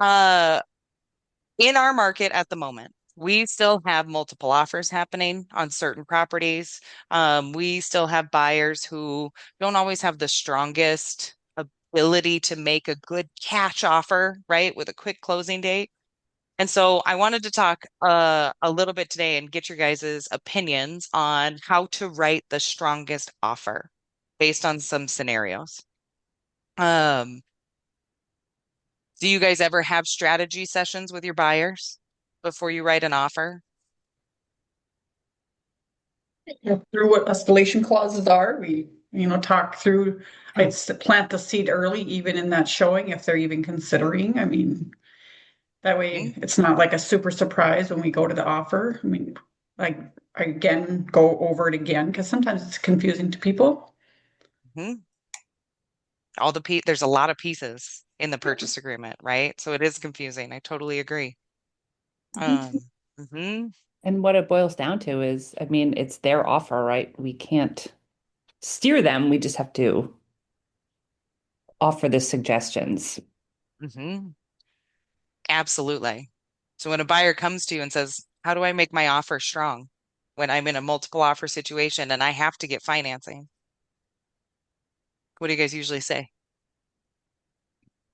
Uh, in our market at the moment, we still have multiple offers happening on certain properties. We still have buyers who don't always have the strongest ability to make a good cash offer, right, with a quick closing date. And so I wanted to talk a little bit today and get your guys' opinions on how to write the strongest offer based on some scenarios. Um, do you guys ever have strategy sessions with your buyers before you write an offer? Through what escalation clauses are. Talk through, plant the seed early, even in that showing, if they're even considering. I mean, that way Mhm, it's not like a super surprise when we go to the offer. I mean, like, I again go over it again because sometimes it's confusing to people. mhm. There's a lot of pieces in the purchase agreement, right? So it is confusing. I totally agree. Mhm. Mhm. And what it boils down to is, I mean, it's their offer, right? We can't steer them. We just have to offer the suggestions. Mhm. Absolutely. So when a buyer comes to you and says, "How do I make my offer strong when I'm in a multiple offer situation and I have to get financing?" What do you guys usually say?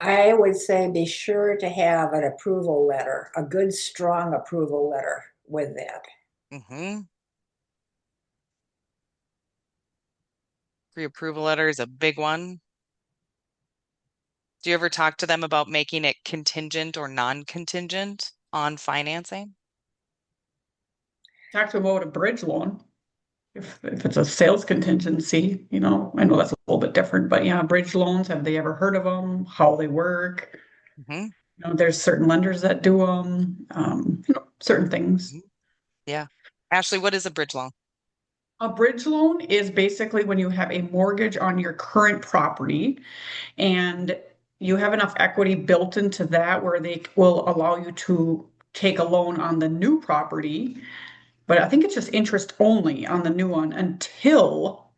I would say be sure to have an approval letter, a good, strong approval letter with that. Hmm. Pre-approval letter is a big one. Do you ever talk to them about making it contingent or non-contingent on financing? Talk to them about a bridge loan. If it's a sales contingency, I know that's a little bit different, but yeah, bridge loans, have they ever heard of them? How they work? Hmm. There's certain lenders that do them, certain things. Yeah. Ashley, what is a bridge loan? A bridge loan is basically when you have a mortgage on your current property and you have enough equity built into that where they will allow you to take a loan on the new property. But I think it's just interest only on the new one until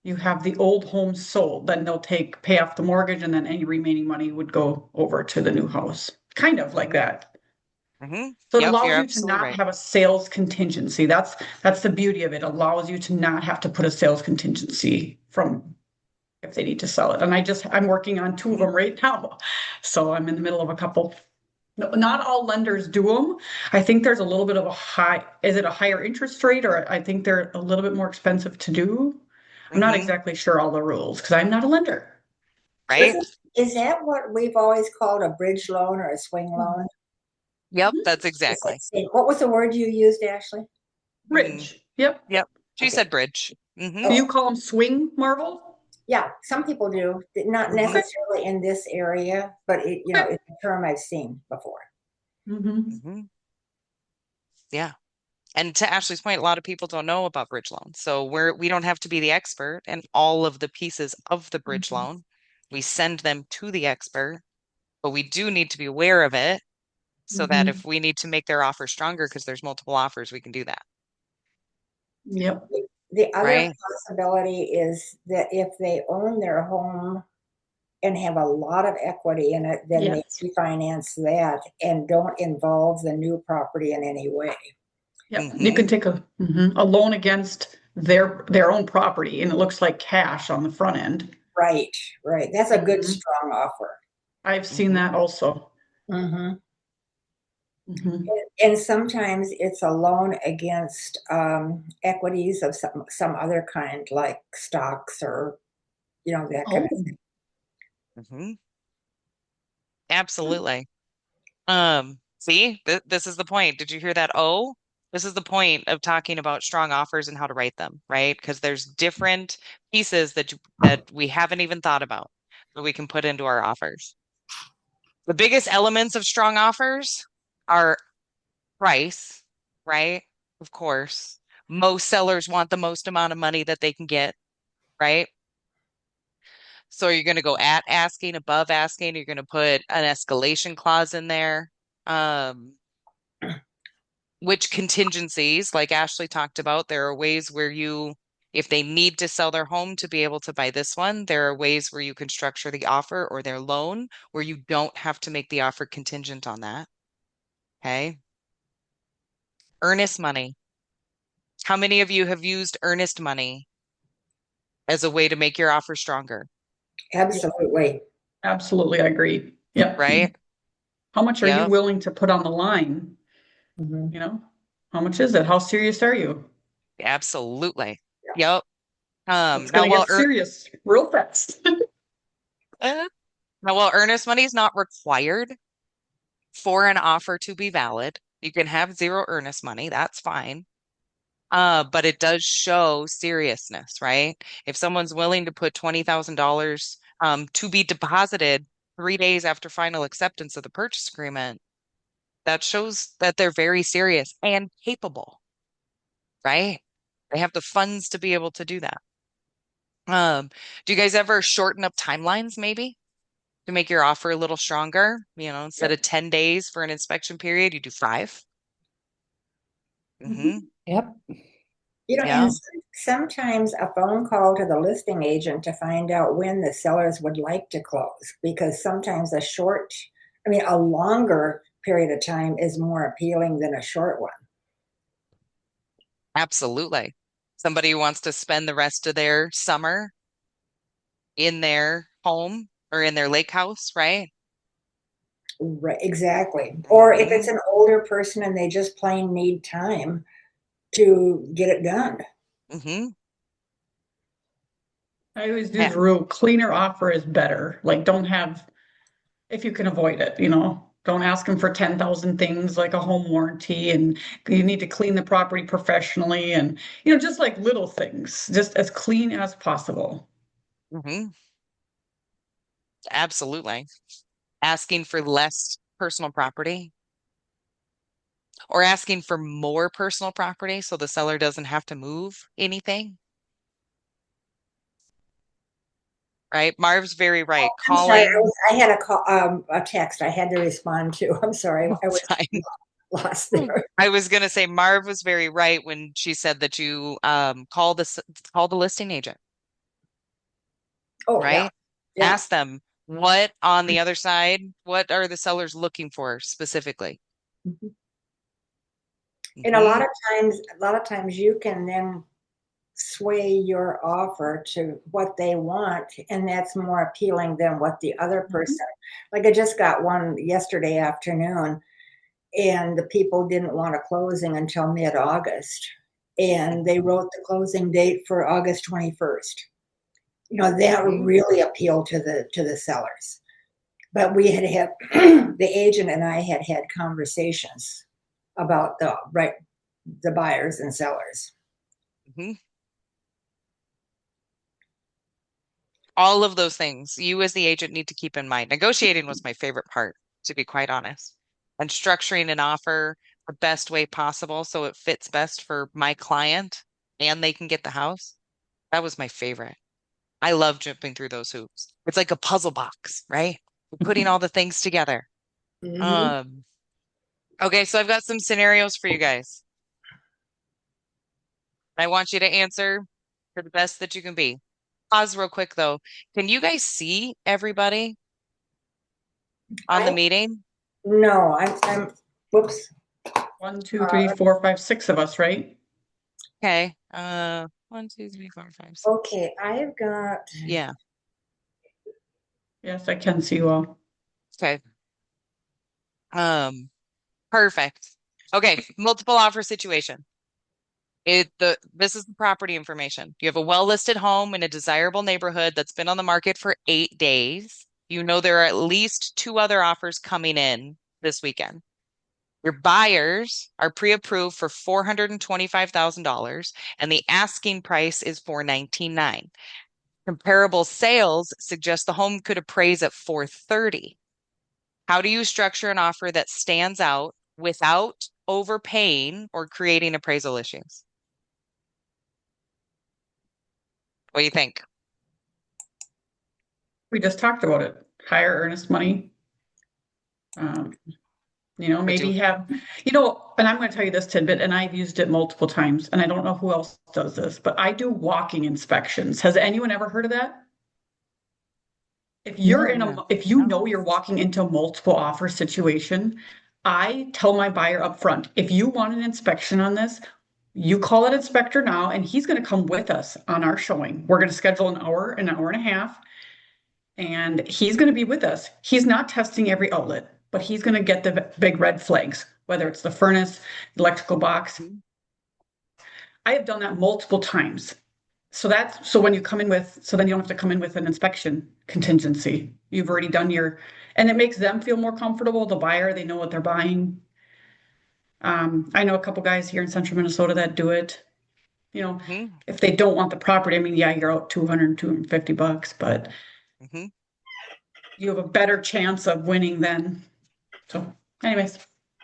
you have the old home sold. Then they'll pay off the mortgage, and then any remaining money would go over to the new house. Kind of like Hmm. that. Hmm. So it Yep, you're allows you to absolutely not right. have a sales contingency. That's the beauty of it. It allows you to not have to put a sales contingency from if they need to sell it. And I'm working on two of Mhm. them right now. So I'm in the middle of a couple. No, not all lenders do them. I think there's a little bit of is it a higher interest rate, or I think they're a little bit more expensive to do. I'm not Hmm. exactly sure all the rules because I'm not a lender. Right? Is that what we've always called a bridge loan or a swing Mhm. loan? Yep, that's exactly. What was the word you used, Ashley? Mm, Bridge. Yep. yep. She Okay. said bridge. Hmm. Do you Oh, call them swing, Marvel? yeah, some people do. Not Hmm. Okay. necessarily in this area, but Okay. it's a term I've seen before. Hmm. Hmm. Yeah. And to Ashley's point, a lot of people don't know about bridge loans. So we don't have to be the expert in all of the pieces of the bridge Hmm. loan. We send them to the expert, but we do need to be aware of it so that Hmm. if we need to make their offer stronger because there's multiple offers, we can do that. Yep. The other Right? possibility is that if they own their home and have a lot of equity in it, then they Yes. refinance that and don't involve the new property in any way. Yep. You Hmm. can take a loan against their own property, and it looks like cash on the front end. Right, right. That's a good, Hmm. strong offer. I've seen Hmm. that also. Hmm. Hmm. And sometimes it's a loan against equities of some other kind, like stocks or that kind of Oh. thing. Hmm. Absolutely. See, this is the point. Did you hear that? Oh, this is the point of talking about strong offers and how to write them, right? Because there's different pieces that we haven't even thought about that we can put into our offers. The biggest elements of strong offers are price, right? Of course. Most sellers want the most amount of money that they can get, right? So you're going to go at asking, above asking, you're going to put an escalation clause in there. Um, which contingencies, like Ashley talked about, there are ways where you If they need to sell their home to be able to buy this one, there are ways where you can structure the offer or their loan where you don't have to make the offer contingent on that. Okay. Earnest money. How many of you have used earnest money as a way to make your offer stronger? Absolutely. Absolutely, I agree. Yep. Right? How much are you Yep. willing to put on the line? Mhm. You know, how much is it? How serious are you? Absolutely. Yeah. Yep. It's Now gonna while get serious real fast. uh, now while earnest money is not required for an offer to be valid, you can have zero earnest money. That's fine. But it does show seriousness, right? If someone's willing to put $20,000 to be deposited 3 days after final acceptance of the purchase agreement, that shows that they're very serious and capable, right? They have the funds to be able to do that. Do you guys ever shorten up timelines maybe to make your offer a little stronger? Instead of 10 days for an inspection period, you do 5. Mm-hmm. Yep. Yeah. And sometimes a phone call to the listing agent to find out when the sellers would like to close, because sometimes a longer period of time is more appealing than a short one. Absolutely. Somebody who wants to spend the rest of their summer in their home or in their lake house, right? Right, exactly. Or if Hmm. it's an older person and they just plain need time to get it done. Hmm. I always do Yeah. the rule, cleaner offer is better. Like, don't have, if you can avoid it, don't ask them for 10,000 things like a home warranty, and you need to clean the property professionally, and, just like little things, just as clean as possible. Hmm. Absolutely. Asking for less personal property or asking for more personal property so the seller doesn't have to move anything, right? Marv's very right. I'm sorry, Calling. I had a call, a text I had to respond to. I'm sorry, I was Fine. lost there. I was going to say Marv was very right when she said that you call the listing agent, Oh, yeah, right? yeah. Ask them what on the other side, what are the sellers looking for specifically? Mhm. And Hmm. a lot of times you can then sway your offer to what they want, and that's more appealing than what the other Mhm. person. Like I just got one yesterday afternoon, and the people didn't want a closing until mid-August, and they wrote the closing date for August 21st. That Hmm. really appealed to the sellers. But we had the agent and I had conversations about the buyers and sellers. Hmm. All of those things you as the agent need to keep in mind. Negotiating was my favorite part, to be quite honest, and structuring an offer the best way possible so it fits best for my client and they can get the house. That was my favorite. I love jumping through those hoops. It's like a puzzle box, right? We're putting all the things together. Mhm. Um, okay, so I've got some scenarios for you guys. I want you to answer for the best that you can be. Pause real quick though. Can you guys see everybody on the I meeting? No, I'm whoops. One, two, three, 4, 5, 6 of us, right? Okay. 1, 2, 3, 4, 5, 6. Okay, I've got Yeah. Yes, I can see you all. Okay. Um, Perfect. Okay, multiple offer situation. This is the property information. You have a well-listed home in a desirable neighborhood that's been on the market for 8 days. You know there are at least 2 other offers coming in this weekend. Your buyers are pre-approved for $425,000 and the asking price is $419,900. Comparable sales suggest the home could appraise at $430,000. How do you structure an offer that stands out without overpaying or creating appraisal issues? What do you think? We just talked about it. Higher earnest money. Um, Would you? Maybe have, and I'm going to tell you this tidbit, and I've used it multiple times, and I don't know who else does this, but I do walking inspections. Has anyone ever heard of that? No. If you No. know you're walking into a multiple offer situation, I tell my buyer up front, if you want an inspection on this, you call an inspector now, and he's going to come with us on our showing. We're going to schedule an hour and a half, and he's going to be with us. He's not testing every outlet, but he's going to get the big red flags, whether it's the furnace, electrical box. Mhm. I have done that multiple times. So when you come in with, so then you don't have to come in with an inspection contingency. You've already done and it makes them feel more comfortable. The buyer, they know what they're buying. I know a couple guys here in central Minnesota that do it. You know, Mhm. if they don't want the property, I mean, yeah, you're out 200, $250, but Mhm. you have a better chance of winning then. So anyways,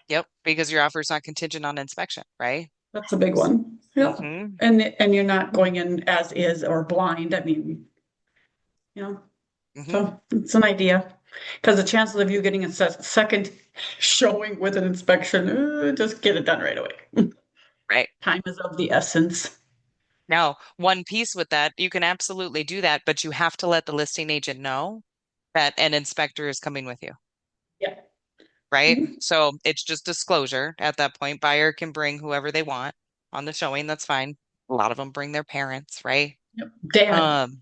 Yep, because your offer is not contingent on inspection, right? that's a big one. Yeah. Mm-hmm. And you're not going in as is or blind. I mean, you know, Mm-hmm. so it's an idea. Because the chances of you getting a second showing with an inspection, just get it done right away. Right. Time is of the essence. Now, one piece with that, you can absolutely do that, but you have to let the listing agent know that an inspector is coming with you, Yeah. right? Mhm. So it's just disclosure at that point. Buyer can bring whoever they want on the showing, that's fine. A lot of them bring their parents, right? Yep. Dad. Um,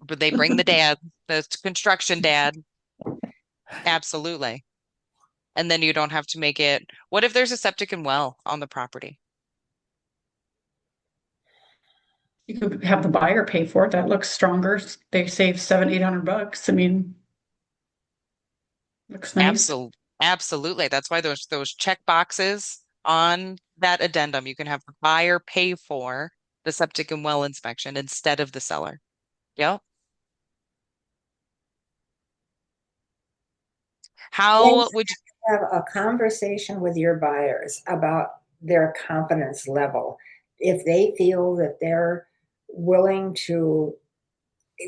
but they bring the dad, the construction dad, absolutely. And then you don't have to make it. What if there's a septic and well on the property? You could have the buyer pay for it. That looks stronger. They save 700, $800. I mean, looks nice. Absolutely. That's why those check boxes on that addendum, you can have the buyer pay for the septic and well inspection instead of the seller. Yep. And How would you, have a conversation with your buyers about their confidence level. If they feel that they're willing to,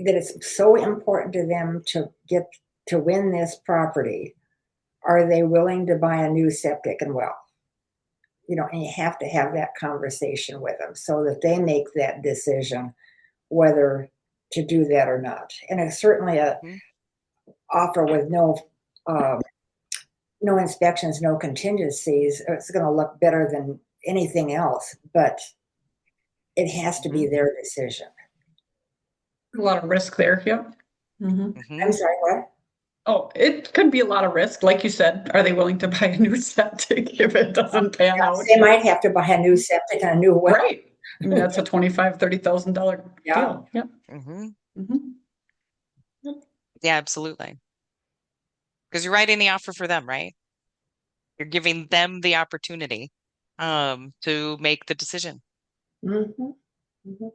that it's so important to them to get to win this property, are they willing to buy a new septic and well? And you have to have that conversation with them so that they make that decision whether to do that or not. And it's certainly a Mhm. offer with um, no inspections, no contingencies. It's going to look better than anything else, but it has to be Mhm. their decision. A lot of risk there. Yep. Hmm. I'm Mhm. sorry, what? Oh, it could be a lot of risk. Like you said, are they willing to buy a new septic if it doesn't pan out? They might have to buy a new Mhm. septic and a new well. Right. I mean, that's a $25,000, $30,000 Yeah. deal. Yep. Mhm. Hmm. Yeah, absolutely. Because you're writing the offer for them, right? You're giving them the opportunity to make the decision. Mm-hmm. Mm-hmm.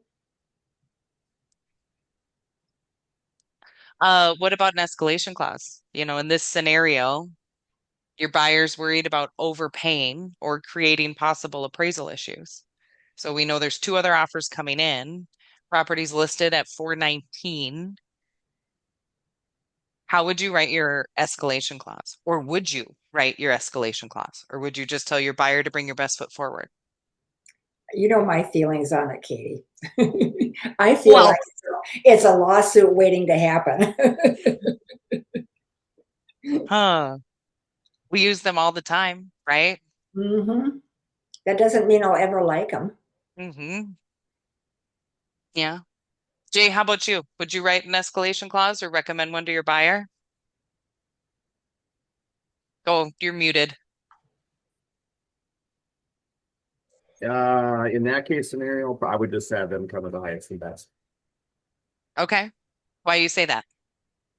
What about an escalation clause? In this scenario, your buyer's worried about overpaying or creating possible appraisal issues. So we know there's two other offers coming in. Properties listed at 419. How would you write your escalation clause? Or would you write your escalation clause? Or would you just tell your buyer to bring your best foot forward? You know my feelings on it, Katie. I feel like Well, it's a lawsuit waiting to happen. huh. We use them all the time, right? Hmm. That doesn't mean I'll ever like them. Mm-hmm. Yeah. Jay, how about you? Would you write an escalation clause or recommend one to your buyer? Oh, you're muted. In that case scenario, I would just have them come with the highest and best. Okay. Why you say that?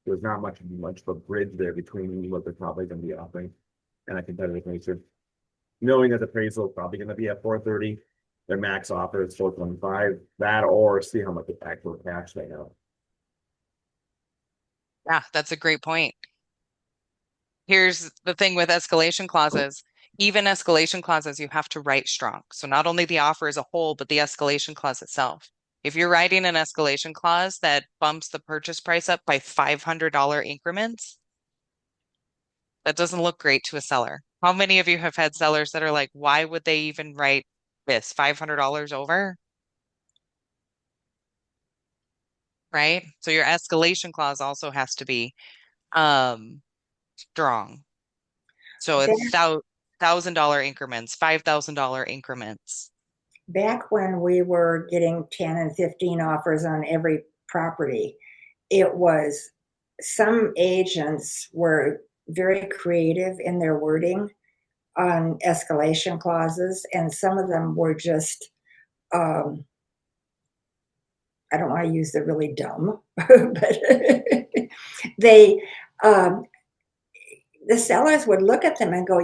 There's not much of a bridge there between what they're probably going to be offering and a competitive nature. Knowing that the appraisal is probably going to be at 430, their max offer is 425. That or see how much actual cash they have. Yeah, that's a great point. Here's the thing with escalation clauses. Even escalation clauses, you have to write strong. So not only the offer as a whole, but the escalation clause itself. If you're writing an escalation clause that bumps the purchase price up by $500 increments, That doesn't look great to a seller. How many of you have had sellers that are like, why would they even write this $500 over? Right? So your escalation clause also has to be strong. So it's $1,000 increments, $5,000 increments. Back when we were getting 10 and 15 offers on every property, it was some agents were very creative in their wording on escalation clauses, and some of them were just, I don't want to use the really dumb, but they, um, the sellers would look at them and go,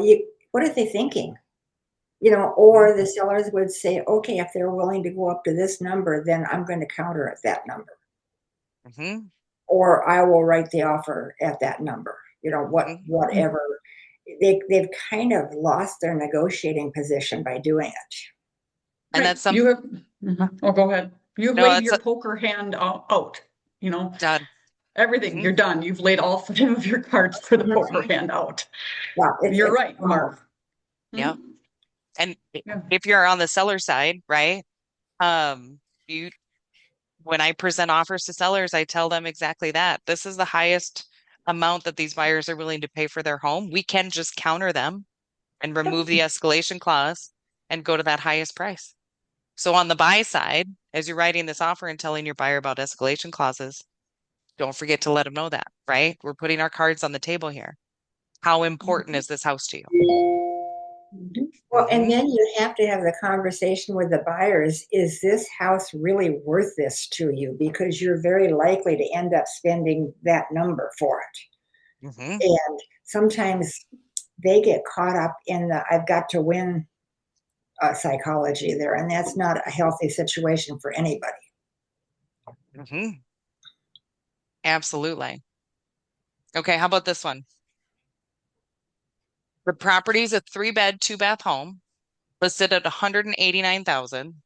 what are they thinking? Or the sellers would say, okay, if they're willing to go up to this number, then I'm going to counter at that number. Mm-hmm. Or I will write the offer at that number, whatever. They've kind of lost their negotiating position by doing it. And Right. that's some, You have, oh, go ahead. You've No, laid that's your poker hand out, done. everything, Mhm. you're done. You've laid all 5 of your cards for the poker hand out. Well, You're right, Marv. Yeah. Mhm. And Yeah. if you're on the seller side, right? You when I present offers to sellers, I tell them exactly that. This is the highest amount that these buyers are willing to pay for their home. We can just counter them and remove the escalation clause and go to that highest price. So on the buy side, as you're writing this offer and telling your buyer about escalation clauses, don't forget to let them know that, right? We're putting our cards on the table here. How important is this house to you? Well, and Mhm. then you have to have the conversation with the buyers. Is this house really worth this to you? Because you're very likely to end up spending that number for it. Mhm. And sometimes they get caught up in the I've got to win psychology there, and that's not a healthy situation for anybody. Mhm. Absolutely. Okay, how about this one? The property's a 3-bed, 2-bath home listed at 189,000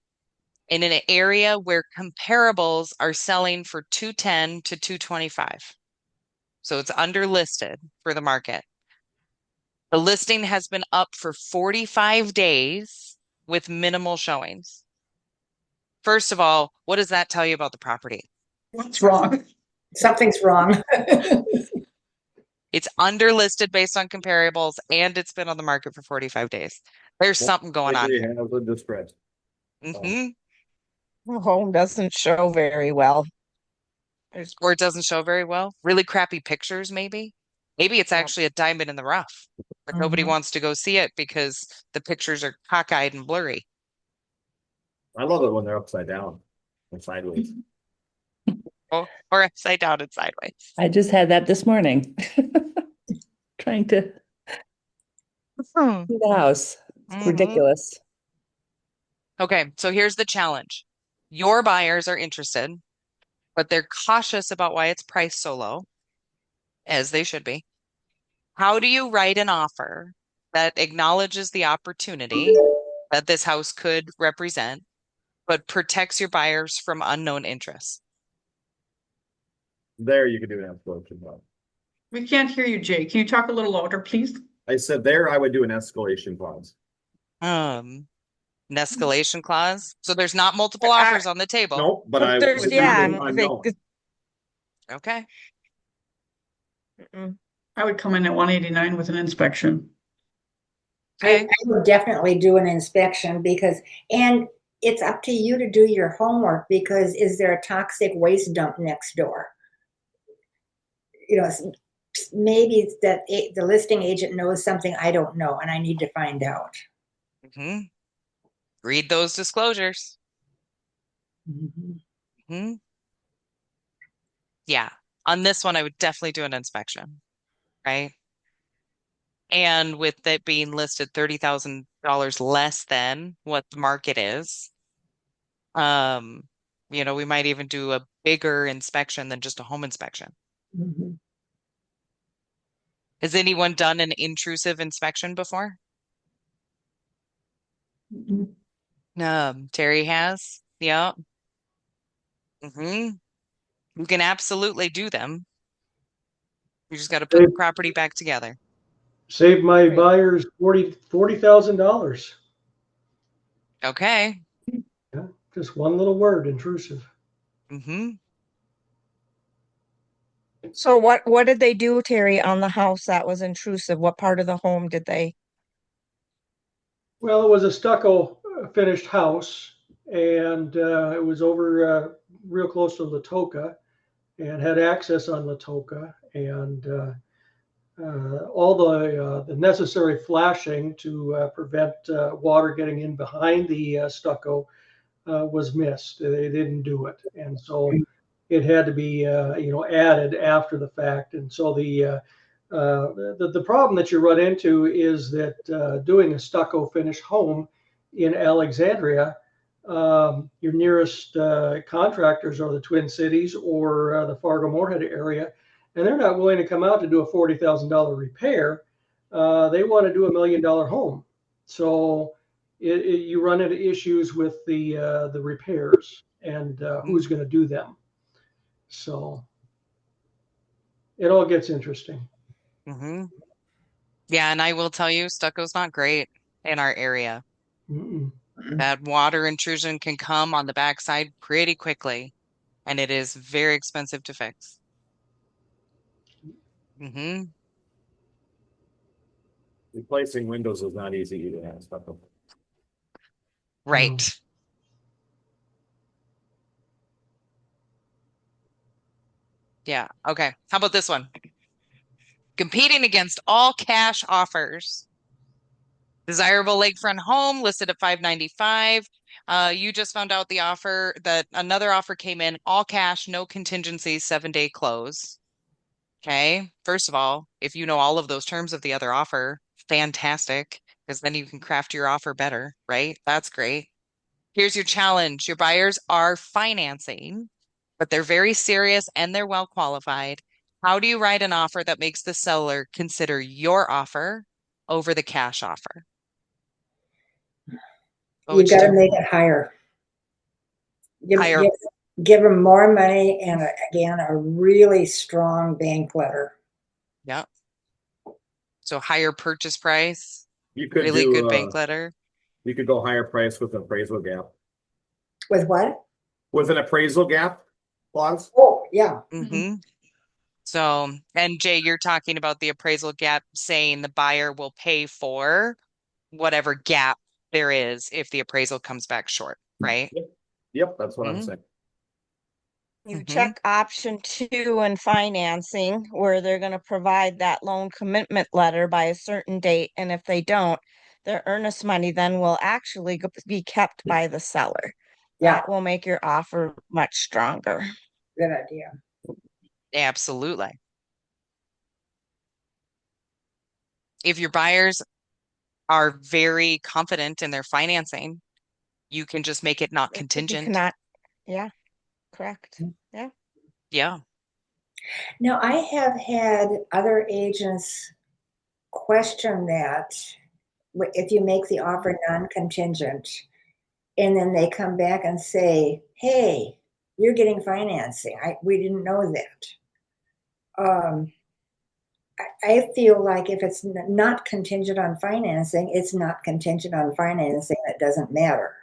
in an area where comparables are selling for 210 to 225. So it's underlisted for the market. The listing has been up for 45 days with minimal showings. First of all, what does that tell you about the property? What's wrong? Something's wrong. It's underlisted based on comparables and it's been on the market for 45 days. There's something going on Likely here. has a distress. Hmm. The home doesn't show very well. There's, Or it doesn't show very well. Really crappy pictures, maybe. Maybe it's yeah. actually a diamond in the rough, but nobody Mhm. wants to go see it because the pictures are cockeyed and blurry. I love it when they're upside down and sideways. Or upside down and sideways. I just had that this morning. Trying to Hmm. see the house. It's Mhm. ridiculous. Okay, so here's the challenge. Your buyers are interested, but they're cautious about why it's priced so low, as they should be. How do you write an offer that acknowledges the opportunity that this house could represent, but protects your buyers from unknown interests? There you could do an escalation clause. We can't hear you, Jay. Can you talk a little louder, please? I said there I would do an escalation clause. An escalation clause. So there's not multiple I- offers on the table. Nope, but But I there's, would yeah, leave I it don't think unknown. Okay. mm-mm. I would come in at 189 with an inspection. I Okay. would definitely do an inspection and it's up to you to do your homework because is there a toxic waste dump next door? Maybe it's that the listing agent knows something I don't know and I need to find out. Hmm. Read those disclosures. Mhm. Hmm. Yeah. On this one, I would definitely do an inspection, right? And with it being listed $30,000 less than what the market is, um, we might even do a bigger inspection than just a home inspection. Mhm. Has anyone done an intrusive inspection before? Mhm. Terry has. Yeah. Hmm. You can absolutely do them. You just got to put the property back together. Saved my Great. buyers $40,000. Okay. Yeah, just one little word, intrusive. Mm-hmm. So what did they do, Terry, on the house that was intrusive? What part of the home did they? Well, it was a stucco finished house, and it was over real close to Latoka, and had access on Latoka, and all the necessary flashing to prevent water getting in behind the stucco was missed. They didn't do it, and so it had to be added after the fact. And so the problem that you run into is that doing a stucco finished home in Alexandria, your nearest contractors are the Twin Cities or the Fargo Moorhead area, and they're not willing to come out to do a $40,000 repair. They want to do $1 million home. So you run into issues with the repairs and who's going to do them. So it all gets interesting. Mm-hmm. Yeah, and I will tell you, stucco's not great in our area. Mm-mm. That water intrusion can come on the backside pretty quickly, and it is very expensive to fix. Mm-hmm. Replacing windows is not easy either. That's not the- Right. Yeah. Okay. How about this one? Competing against all cash offers. Desirable lakefront home listed at 595. You just found out the offer that another offer came in, all cash, no contingencies, 7-day close. Okay. First of all, if you know all of those terms of the other offer, fantastic, because then you can craft your offer better, right? That's great. Here's your challenge. Your buyers are financing, but they're very serious and they're well qualified. How do you write an offer that makes the seller consider your offer over the cash offer? What You would you got to do? make it higher. Give, Higher, give, give them more money and again, a really strong bank letter. yeah. So higher purchase price, You could really good do, bank letter. you could go higher price with an appraisal gap. With what? With an appraisal gap clause? Oh, yeah. Mm-hmm. So, and Jay, you're talking about the appraisal gap saying the buyer will pay for whatever gap there is if the appraisal comes back short, right? Yep, that's what I'm Mm-hmm. saying. You Mm-hmm. check option 2 in financing where they're going to provide that loan commitment letter by a certain date. And if they don't, their earnest money then will actually be kept by the seller. Yeah, That will make your offer much stronger. good idea. Absolutely. If your buyers are very confident in their financing, you can just make it not You contingent. cannot, yeah, correct. Yeah. Yeah. Now, I have had other agents question that if you make the offer non-contingent and then they come back and say, hey, you're getting financing. We didn't know that. I feel like if it's not contingent on financing, it's not contingent on financing. It doesn't matter.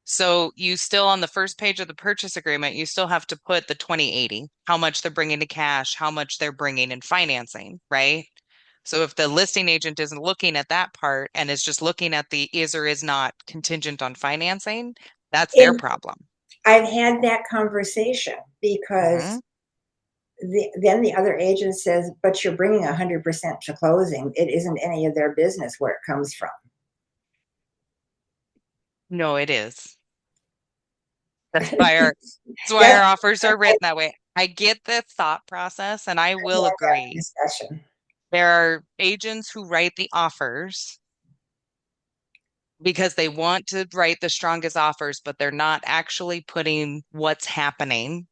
So you still on the first page of the purchase agreement, you still have to put the 2080, how much they're bringing to cash, how much they're bringing in financing, right? So if the listing agent isn't looking at that part and is just looking at the is or is not contingent on financing, that's their And problem. I've had that conversation because then the other agent says, but you're bringing 100% to closing. It isn't any of their business where it comes from. No, it is. That's why our That's offers are written that way. I get the thought process, and I will that agree. discussion. There are agents who write the offers because they want to write the strongest offers, but they're not actually putting what's happening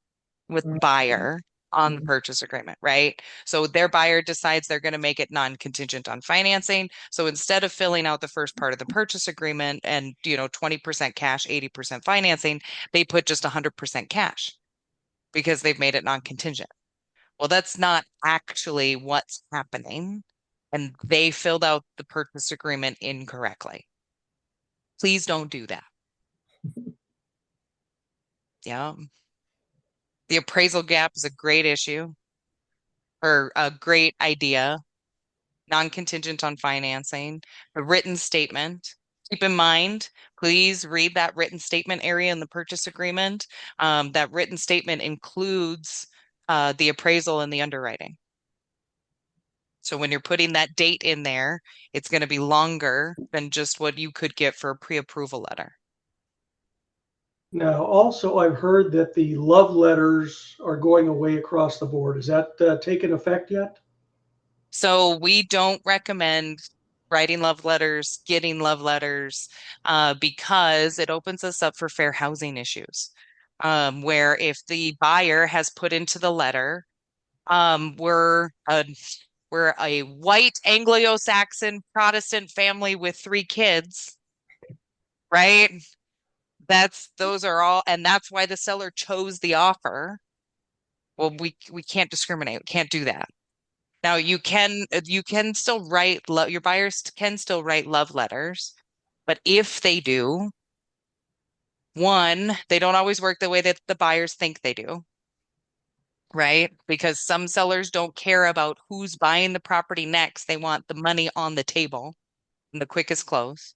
with the buyer on the purchase agreement, right? So their buyer decides they're going to make it non-contingent on financing. So instead of filling out the first part of the purchase agreement and, 20% cash, 80% financing, they put just 100% cash because they've made it non-contingent. Well, that's not actually what's happening. and they filled out the purchase agreement incorrectly. Please don't do that. Yeah. The appraisal gap is a great issue or a great idea, non-contingent on financing. The written statement. Keep in mind, please read that written statement area in the purchase agreement. That written statement includes the appraisal and the underwriting. So when you're putting that date in there, it's going to be longer than just what you could get for a pre-approval letter. Now, also, I've heard that the love letters are going away across the board. Is that taken effect yet? So we don't recommend writing love letters, getting love letters, because it opens us up for fair housing issues. Where if the buyer has put into the letter, we're a white Anglo-Saxon Protestant family with 3 kids, right? Those are all, and that's why the seller chose the offer. Well, we can't discriminate. We can't do that. Now you can still write your buyers can still write love letters, but if they do, one, they don't always work the way that the buyers think they do, right? Because some sellers don't care about who's buying the property next. They want the money on the table and the quickest close.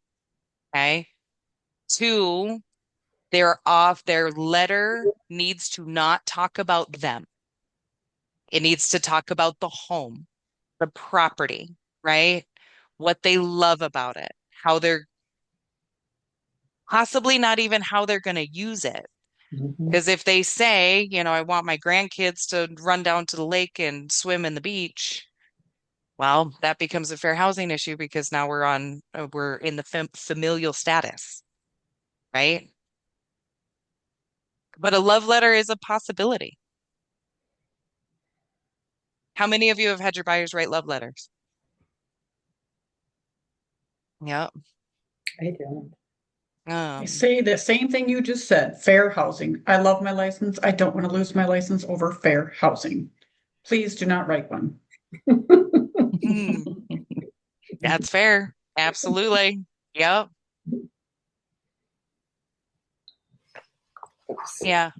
Okay. 2, their letter needs to not talk about them. It needs to talk about the home, the property, right? What they love about it, how they're possibly not even how they're going to use it. Because if they say, I want my grandkids to run down to the lake and swim in the beach, well, that becomes a fair housing issue because now we're in the familial status, right? But a love letter is a possibility. How many of you have had your buyers write love letters? Yeah. I don't. I say the same thing you just said, fair housing. I love my license. I don't want to lose my license over fair housing. Please do not write one. That's fair. Absolutely. Yep. Oops. Yeah.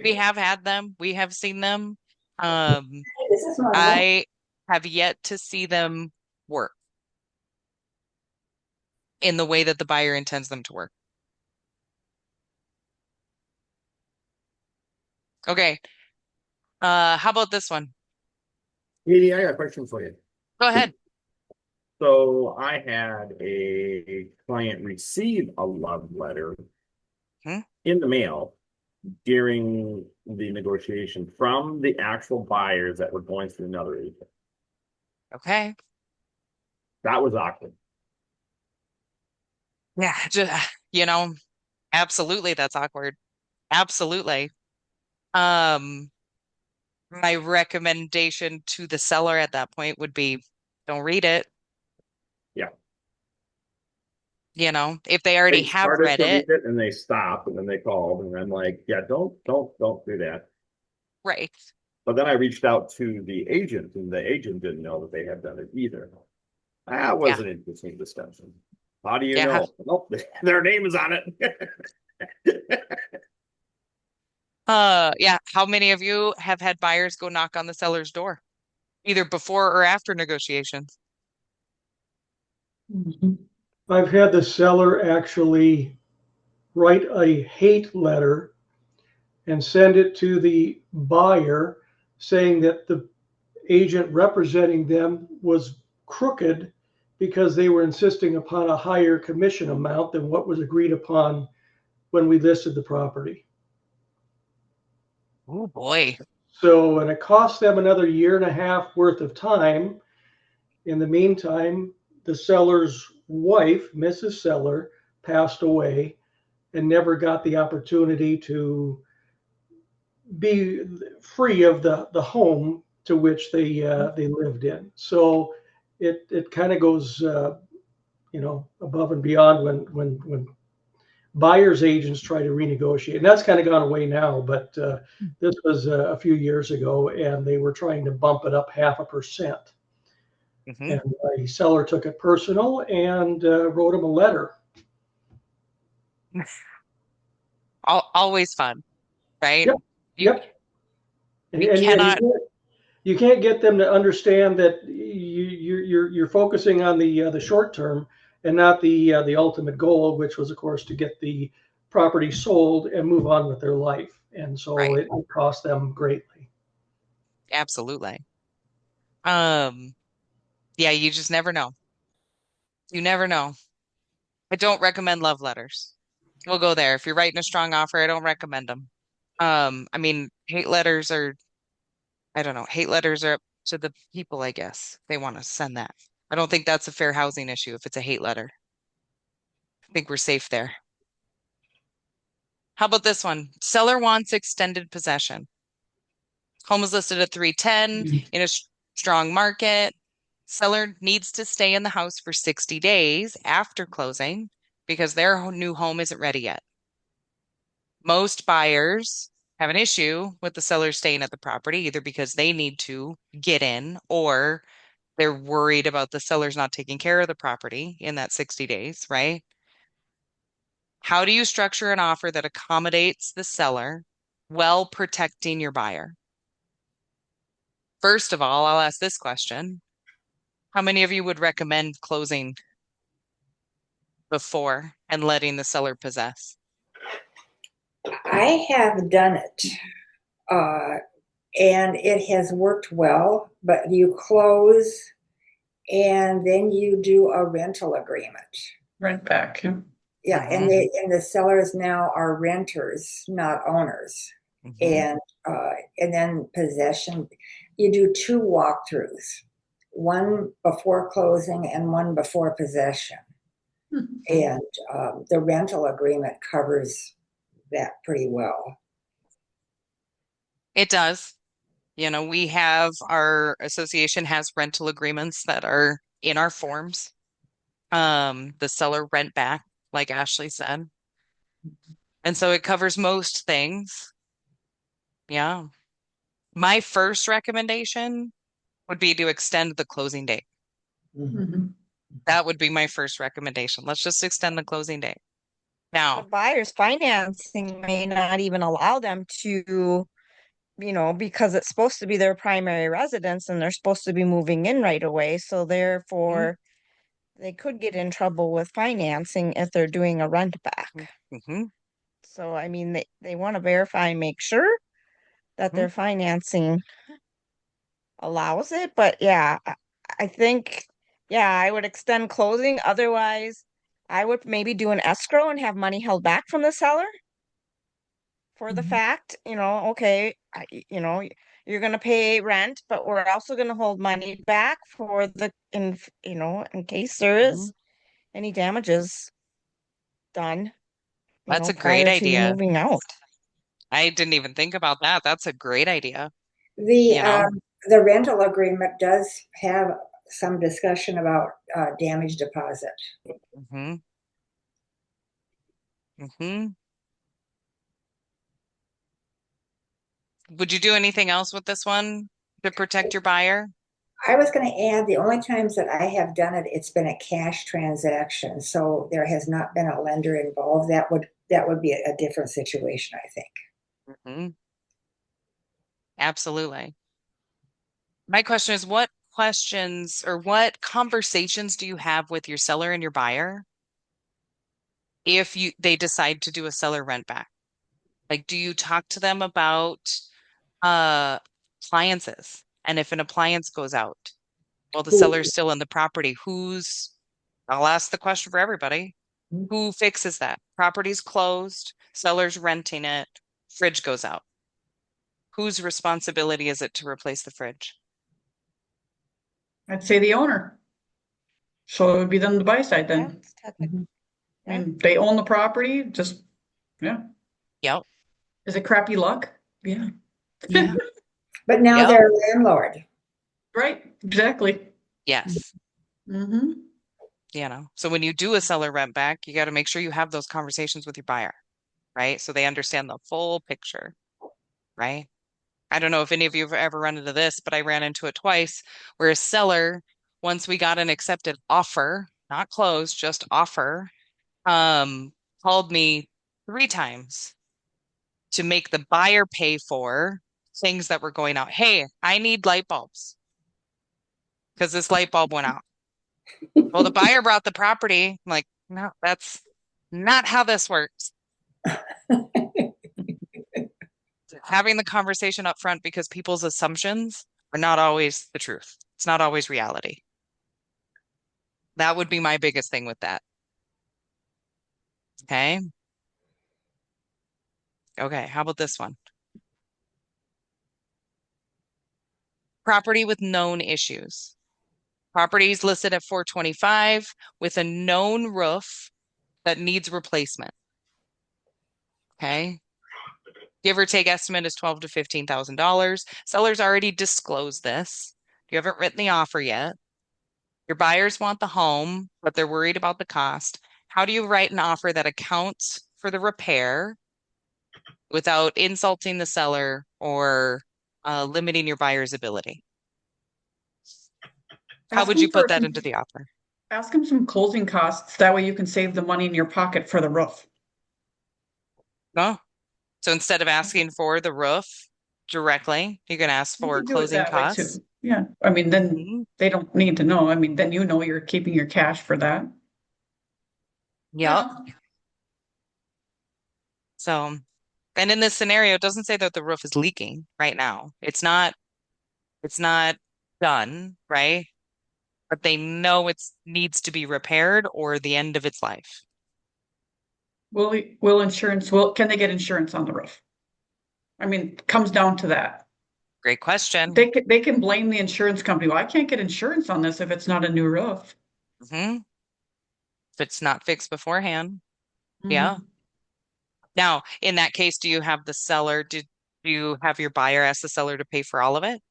We have had them. We have seen them. This is my I have yet to see them work in the way that the buyer intends them to work. Okay. How about this one? Katie, I got a question for you. Go ahead. So I had a client receive a love letter in the mail during the negotiation from the actual buyers that were going through another agent. Okay. That was awkward. Yeah, absolutely that's awkward. Absolutely. My recommendation to the seller at that point would be don't read it. Yeah. If they already They have started read to it. read it and they stopped and then they called and I'm like, yeah, don't do that. Right. But then I reached out to the agent and the agent didn't know that they had done it either. That was an interesting discussion. How do you know? Nope, their name is on it. Yeah. How many of you have had buyers go knock on the seller's door, either before or after negotiations? I've had the seller actually write a hate letter and send it to the buyer saying that the agent representing them was crooked because they were insisting upon a higher commission amount than what was agreed upon when we listed the property. Oh boy. So, and it cost them another 1.5 years worth of time. In the meantime, the seller's wife, Mrs. Seller, passed away and never got the opportunity to be free of the home to which they lived in. So it kind of goes above and beyond when buyers agents try to renegotiate, and that's kind of gone away now. But this was a few years ago, and they were trying to bump it up 0.5%. Mhm. And the seller took it personal and wrote him a letter. Always fun, right? Yep. You Yep. And, you and, and cannot. you can't get them to understand that you're focusing on the short term and not the ultimate goal, which was, of course, to get the property sold and move on with their life. And so Right. it cost them greatly. Absolutely. Um, yeah, you just never know. You never know. I don't recommend love letters. We'll go there. If you're writing a strong offer, I don't recommend them. I mean, hate letters are, I don't know, hate letters are up to the people, I guess. They want to send that. I don't think that's a fair housing issue if it's a hate letter. I think we're safe there. How about this one? Seller wants extended possession. Home is listed at 310 in a strong market. Seller needs to stay in the house for 60 days after closing because their new home isn't ready yet. Most buyers have an issue with the seller staying at the property, either because they need to get in or they're worried about the seller's not taking care of the property in that 60 days, right? How do you structure an offer that accommodates the seller while protecting your buyer? First of all, I'll ask this question. How many of you would recommend closing before and letting the seller possess? I have done it, uh, and it has worked well, but you close and then you do a rental agreement. Rent back. Yeah. Yeah, and the sellers now are renters, not owners. Mhm. And then possession, you do two walkthroughs, one before closing and one before possession. And the rental agreement covers that pretty well. It does. You know, we have our association has rental agreements that are in our forms. The seller rent back, like Ashley said. And so it covers most things. Yeah. My first recommendation would be to extend the closing date. Mhm. That would be my first recommendation. Let's just extend the closing date. The Now, buyer's financing may not even allow them to, because it's supposed to be their primary residence and they're supposed to be moving in right away. So therefore, they could get in trouble with financing if they're doing a rent back. mhm, So, I mean, they want to verify and make sure that their financing allows it. But yeah, I think, yeah, I would extend closing. Otherwise, I would maybe do an escrow and have money held back from the seller for the fact, okay, you're going to pay rent, but we're also going to hold money back for in case there is mhm. any damages done, That's a great prior to you idea. moving out. I didn't even think about that. That's a great idea. The You know, the rental agreement does have some discussion about damage deposit. hmm hmm Would you do anything else with this one to protect your buyer? I was going to add the only times that I have done it, it's been a cash transaction, so there has not been a lender involved. That would be a different situation, I think. Hmm Absolutely. My question is, what questions or what conversations do you have with your seller and your buyer if they decide to do a seller rent back? Like, do you talk to them about uh appliances? And if an appliance goes out while the seller's still in the property, I'll ask the question for everybody. Who fixes that? Property's closed, seller's renting it, fridge goes out. Whose responsibility is it to replace the fridge? I'd say the owner. So it would be them the buy side Yeah, then. it's technically, yeah. And they own the property, just, yeah. Yep. Is it crappy luck? Yeah. Yeah. But now Yep. they're a landlord. Right, exactly. Yes. Mm-hmm. So when you do a seller rent back, you got to make sure you have those conversations with your buyer, right? So they understand the full picture, right? I don't know if any of you have ever run into this, but I ran into it twice where a seller once we got an accepted offer, not closed, just offer, called me 3 times to make the buyer pay for things that were going out. Hey, I need light bulbs because this light bulb went out. Well, the buyer brought the property. I'm like, no, that's not how this works. Having the conversation up front, because people's assumptions are not always the truth. It's not always reality. That would be my biggest thing with that. Okay. Okay, how about this one? Property with known issues. Properties listed at 425 with a known roof that needs replacement. Okay. Give or take estimate is $12,000 to $15,000. Sellers already disclosed this. You haven't written the offer yet. Your buyers want the home, but they're worried about the cost. How do you write an offer that accounts for the repair without insulting the seller or limiting your buyer's ability? How would you put that into the offer? Ask them some closing costs. That way you can save the money in your pocket for the roof. No. So instead of asking for the roof directly, you can ask You for can do it closing that way costs. too. Yeah, I mean, then Mhm. they don't need to know. I mean, then you know you're keeping your cash for that. Yep. So, and in this scenario, it doesn't say that the roof is leaking right now. It's not done, right? But they know it needs to be repaired or the end of its life. Can they get insurance on the roof? I mean, it comes down to that. Great question. They can blame the insurance company. Well, I can't get insurance on this if it's not a new roof. If it's not fixed beforehand. Mhm. Yeah. Now, in that case, do you have you have your buyer ask the seller to pay for all of it?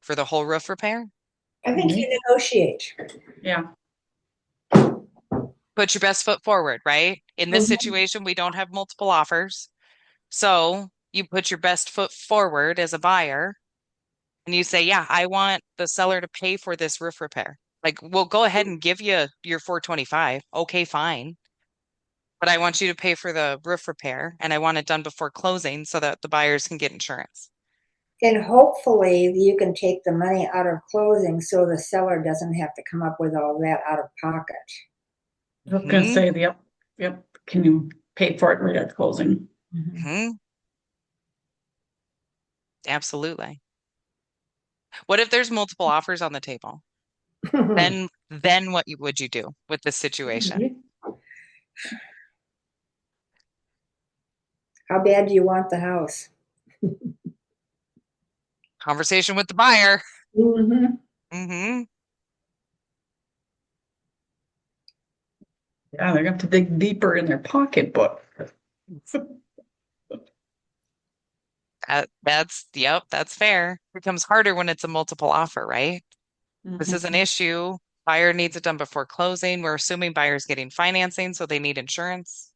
For the whole roof repair? I think you negotiate. Yeah. Put your best foot forward, right? In this Mhm. situation, we don't have multiple offers. So you put your best foot forward as a buyer and you say, yeah, I want the seller to pay for this roof repair. Like, we'll go ahead and give you your 425. Okay, fine. But I want you to pay for the roof repair and I want it done before closing so that the buyers can get insurance. And hopefully you can take the money out of closing so the seller doesn't have to come up with all that out of pocket. I was gonna say, yep. Can you pay for it right at closing? Absolutely. What if there's multiple offers on the table? Then what would you do with this situation? How bad do you want the house? Conversation with the buyer. Mm-hmm. Yeah, they're gonna have to dig deeper in their pocketbook. That's fair. It becomes harder when it's a multiple offer, right? This is an issue. Buyer needs it done before closing. We're assuming buyer's getting financing, so they need insurance,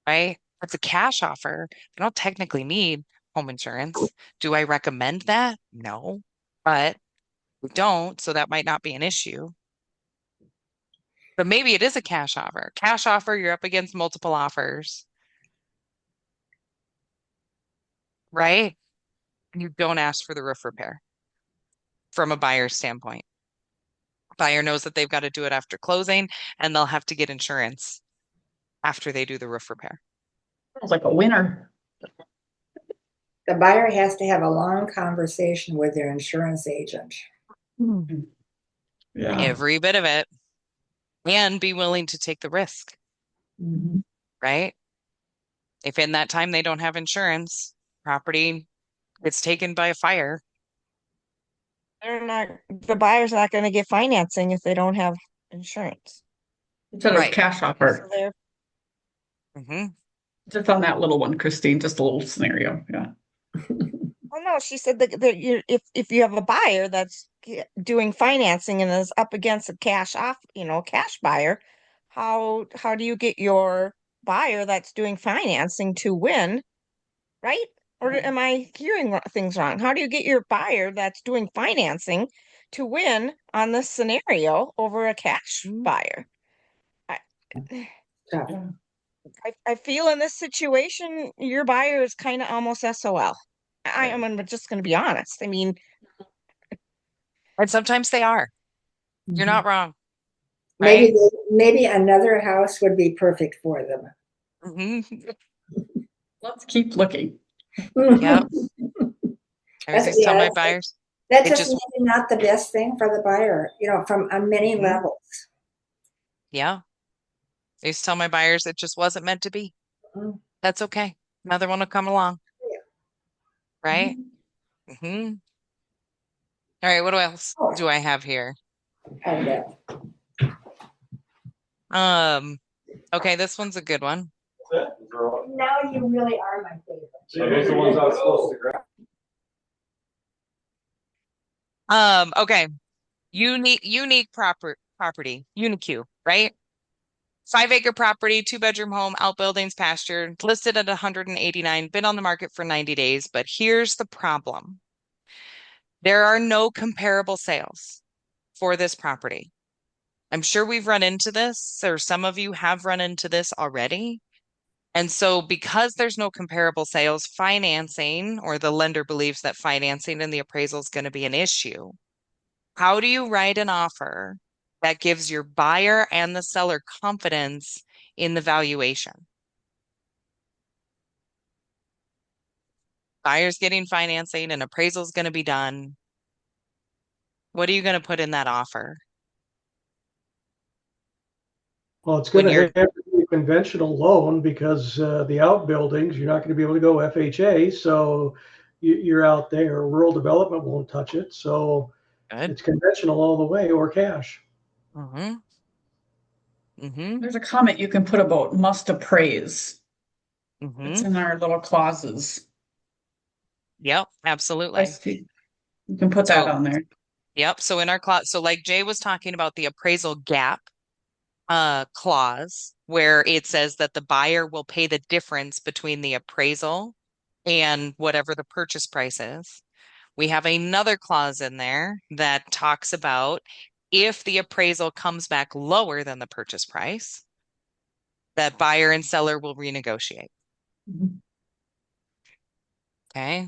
right? That's a cash offer. They don't technically need home insurance. Do I recommend that? No, but we don't, so that might not be an issue. But maybe it is a cash offer. Cash offer, you're up against multiple offers, right? And you don't ask for the roof repair from a buyer's standpoint. Buyer knows that they've got to do it after closing and they'll have to get insurance after they do the roof repair. Sounds like a winner. The buyer has to have a long conversation with their insurance agent. Yeah. Every bit of it. And be willing to take the risk, right? If in that time they don't have insurance, property gets taken by a fire. The buyer's not going to get financing if they don't have insurance. Instead of Right. cash offer. So they're Just on that little one, Christine, just a little scenario. Yeah. Oh no, she said that if you have a buyer that's doing financing and is up against a cash buyer, how do you get your buyer that's doing financing to win, right? Or am I hearing things wrong? How do you get your buyer that's doing financing to win on this scenario over a cash buyer. Tough. I feel in this situation, your buyer is kind of almost SOL. I'm just going to be honest. I mean, And sometimes they are. You're not wrong. Maybe Right? maybe another house would be perfect for them. Mm-hmm. Let's keep looking. Yep. I That's- always tell yeah, my that's- buyers, That's it just just, maybe not the best thing for the buyer, from on many Mhm. levels. yeah. I used to tell my buyers it just wasn't meant to be. Mm. That's okay. Another one will come along. Yeah. Right? Mm-hmm. All right, what else Oh. do I have here? And, Okay, this one's a good one. now you really are my favorite. Those are the ones I was supposed to grab. Okay. Unique property, UniQ, right? 5-acre property, 2-bedroom home, outbuildings, pasture, listed at 189, been on the market for 90 days. But here's the problem. There are no comparable sales for this property. I'm sure we've run into this, or some of you have run into this already. And so because there's no comparable sales, financing, or the lender believes that financing and the appraisal is going to be an issue. How do you write an offer that gives your buyer and the seller confidence in the valuation? Buyer's getting financing and appraisal is going to be done. What are you going to put in that offer? Well, it's When going to you're- have to be a conventional loan because the outbuildings, you're not going to be able to go FHA. So you're out there. Rural development won't touch it. So Good. it's conventional all the way or cash. Mm-hmm. Mm-hmm. There's a comment you can put about must appraise. Mm-hmm. It's in our little clauses. Yep, absolutely. You can put that So- on there. Yep. So in our clause, so like Jay was talking about the appraisal gap clause where it says that the buyer will pay the difference between the appraisal and whatever the purchase price is. We have another clause in there that talks about if the appraisal comes back lower than the purchase price, that buyer and seller will renegotiate. Mhm. Okay.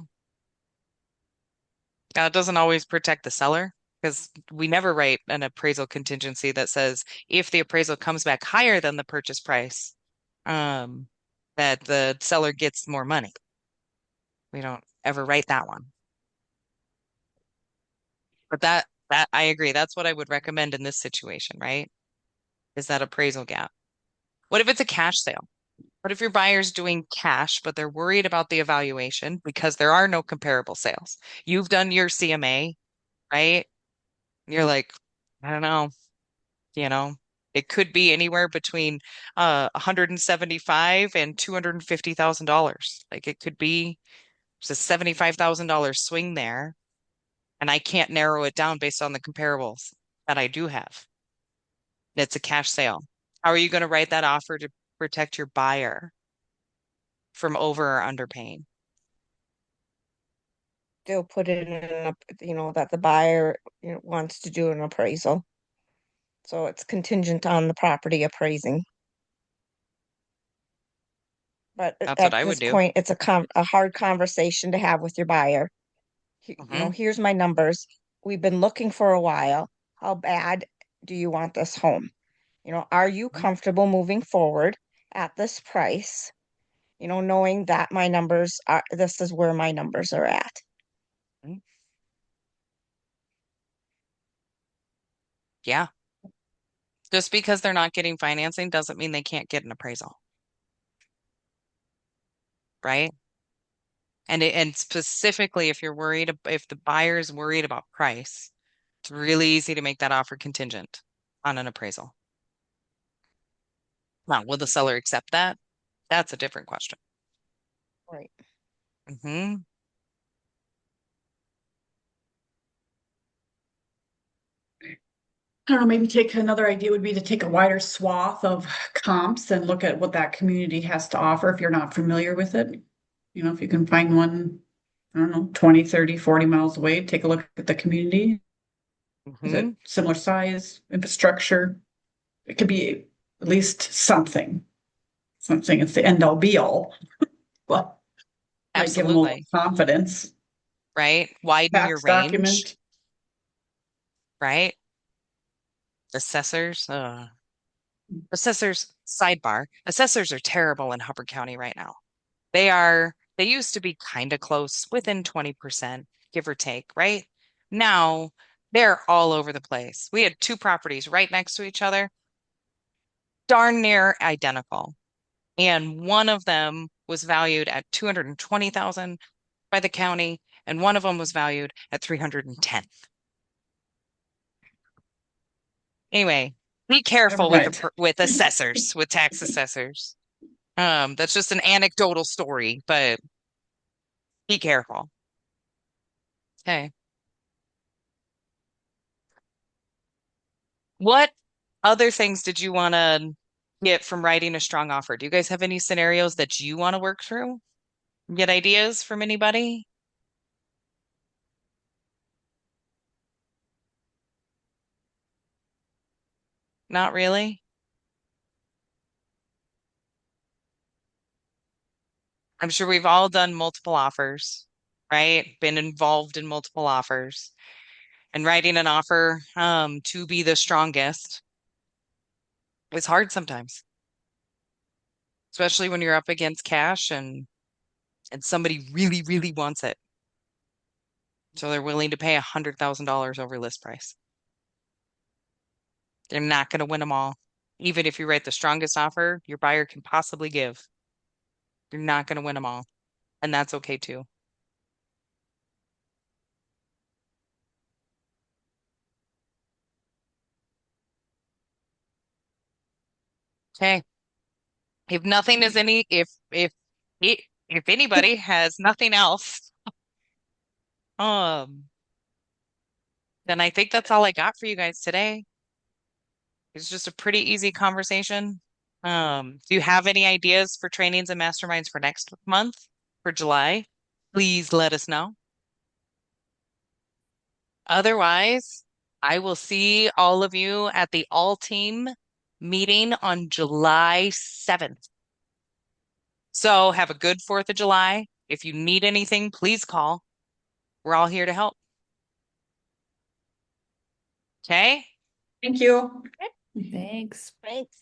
Now, it doesn't always protect the seller because we never write an appraisal contingency that says if the appraisal comes back higher than the purchase price, that the seller gets more money. We don't ever write that one. But that I agree. That's what I would recommend in this situation, right? Is that appraisal gap. What if it's a cash sale? What if your buyer's doing cash, but they're worried about the evaluation because there are no comparable sales? You've done your CMA, right? You're like, I don't know, it could be anywhere between 175 and $250,000. Like it could be there's a $75,000 swing there, and I can't narrow it down based on the comparables that I do have. It's a cash sale. How are you going to write that offer to protect your buyer from over or underpaying? they'll put it in, that the buyer, wants to do an appraisal. So it's contingent on the property appraising. But That's what at I would this do. point, it's a hard conversation to have with your buyer. Mhm. Here's my numbers. We've been looking for a while. How bad do you want this home? Are you Mhm. comfortable moving forward at this price? Knowing that this is where my numbers are at. Yeah. Just because they're not getting financing doesn't mean they can't get an appraisal. Right? And specifically if if the buyer is worried about price, it's really easy to make that offer contingent on an appraisal. Now, will the seller accept that? That's a different question. Right. Hmm. I don't know, maybe take another idea would be to take a wider swath of comps and look at what that community has to offer if you're not familiar with it. If you can find one, I don't know, 20, 30, 40 miles away, take a look at the community Is Mhm. it similar size, infrastructure? It could be at least something. Something it's the end all be all. Well, might give them a little Absolutely. confidence. Right? Widen your Tax range, document. right? Assessors. Assessors, sidebar. Assessors are terrible in Hubbard County right now. They used to be kind of close, within 20%, give or take, right? Now they're all over the place. We had two properties right next to each other, darn near identical. And one of them was valued at 220,000 by the county, and one of them was valued at 310. Anyway, be careful with Right. with assessors, with tax assessors. That's just an anecdotal story, but be careful. Okay. What other things did you want to get from writing a strong offer? Do you guys have any scenarios that you want to work through? Get ideas from anybody? Not really. I'm sure we've all done multiple offers, right? Been involved in multiple offers and writing an offer to be the strongest is hard sometimes, especially when you're up against cash and somebody really, really wants it. So they're willing to pay $100,000 over list price. They're not going to win them all. Even if you write the strongest offer your buyer can possibly give, you're not going to win them all. And that's okay too. Okay. If nothing is any, i- if anybody has nothing else, um, then I think that's all I got for you guys today. It's just a pretty easy conversation. Do you have any ideas for trainings and masterminds for next month, for July? Please let us know. Otherwise, I will see all of you at the all team meeting on July 7th. So have a good 4th of July. If you need anything, please call. We're all here to help. Okay? Thank you. Thanks. Thanks.